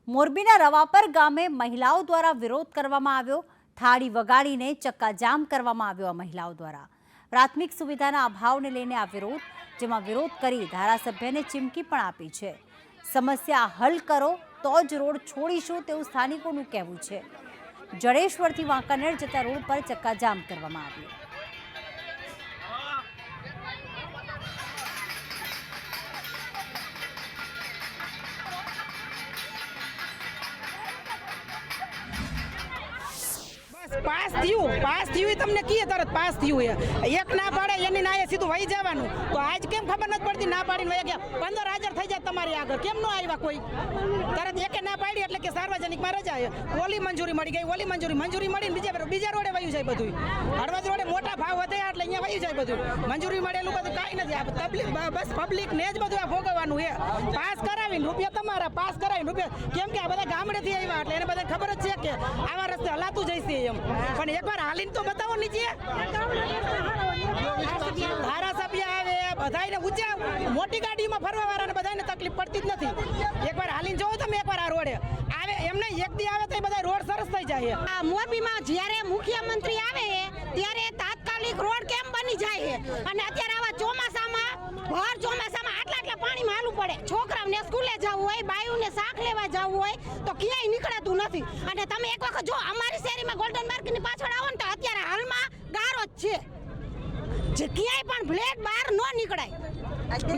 મોરબીના રવાપર ગામે મહિલાઓ દ્વારા વિરોધ કરવામાં આવ્યો। થાળી વગાડીને ચક્કાજામ કરવામાં આવ્યો। આ મહિલાઓ દ્વારા પ્રાથમિક સુવિધાના અભાવને લઈને આ વિરોધ, જેમાં વિરોધ કરી ધારાસભ્યને ચીમકી પણ આપી છે। સમસ્યા હલ કરો તો જ રોડ છોડીશું તેવું સ્થાનિકોનું કહેવું છે। જડેશ્વરથી વાંકાનેર જતા રોડ પર ચક્કાજામ કરવામાં આવ્યો। पास थी तमने किए तरत पास थी एक ना पाड़े यानी ना सीधू वही जवानू तो आज केम खबर नहीं पड़ती ना पाड़ी वही गया 15,000 થઈ જાય તમારી આગળ કેમ નો આવ્યા કોઈ તરત એકે ના પાડી એટલે કે સાર્વજનિક માં રજા ઓલી મંજૂરી મળી ગઈ ઓલી મંજૂરી મળીને બીજા રોડે વયું જાય બધું હળવદ રોડે મોટા ભાવ વધે એટલે અહીંયા વયું જાય બધું મંજૂરી મળેલું બધું કાઈ નથી આ તકલીફ બસ પબ્લિક ને જ બધું આ ભોગવવાનું છે પાસ કરાવીને રૂપિયા તમારા પાસ કરાવીને રૂપિયા કેમ કે આ બધા ગામડેથી આવ્યા એટલે એને બધા ખબર જ છે કે આવા રસ્તે હલાતું જઈશે એમ પણ એકવાર હાલીને તો બતાવો નીચે ધારાસભ્ય આવે બધાને ઊંચા મોટી ગાડીમાં ફરવા વાળાને બધાને તકલીફ પડતી જ નથી એકવાર હાલીને જોવો તમે એકવાર આ રોડે આવે એમને એક દી આવે તો બધા રોડ સરસ થઈ જાય આ મોરબીમાં જ્યારે મુખ્યમંત્રી આવે ત્યારે તાત્કાલિક રોડ કેમ બની જાય અને અત્યારે આવા ચોમાસામાં ભર ચોમાસામાં આટલા પાણીમાં હાલવું પડે છોકરાઓને સ્કૂલે જવું હોય બાયુને શાક લેવા જવું હોય તો ક્યાંય નીકળાતું નથી અને તમે એક વખત જો અમારી શેરીમાં ગોલ્ડન માર્કેટની પાછળ આવો ને તો અત્યારે હાલમાં ગારો જ છે જે ક્યાંય પણ બ્લેક બહાર ન નીકળાય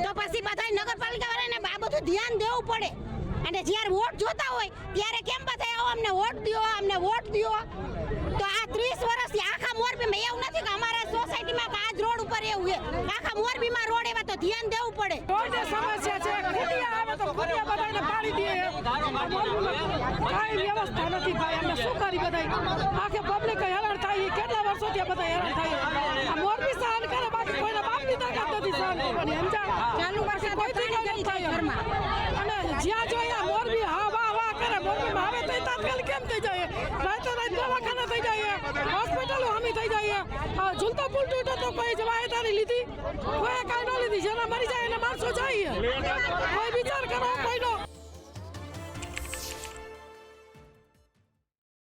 તો પછી બધા નગરપાલિકા વાળાને આ બધું ધ્યાન દેવું પડે અને જ્યારે વોટ જોતા હોય ત્યારે કેમ બધા આવો અમને વોટ દો તો આ 30 વર્ષથી આખા મોરબીમાં એવું નથી કે અમારા સોસાયટીમાં કે આજ રોડ ઉપર એવું છે આખા મોરબીમાં રોડ એવા તો ધ્યાન દેવું પડે રોડ સમસ્યા છે ખુટિયા આવે તો ખુટિયા બધાને પાડી દે કાઈ વ્યવસ્થા નથી ભાઈ અમે શું કરી બધાય આખે પબ્લિક હેરાન થાય કેટલા વર્ષોથી બધા હેરાન થાય આ મોરબી સહન કરે બાકી કોઈના બાપની તાકાત નથી સહન કરવાની સમજા ચાલુ વર્ષે કોઈ થઈ થાય ઘરમાં અને જ્યાં જોઈએ મોરબી હા વાહ કરે મોરબીમાં આવે તો તાત્કાલિક કેમ થઈ જાય રાતે દવાખાના થઈ જાય હોસ્પિટલો હમી થઈ જાય ઝૂલતો પુલ તૂટો તો કોઈ જવાય તારી લીધી કોઈ કાંઈ ન લીધી જેના મરી જાય એને માણસો જાય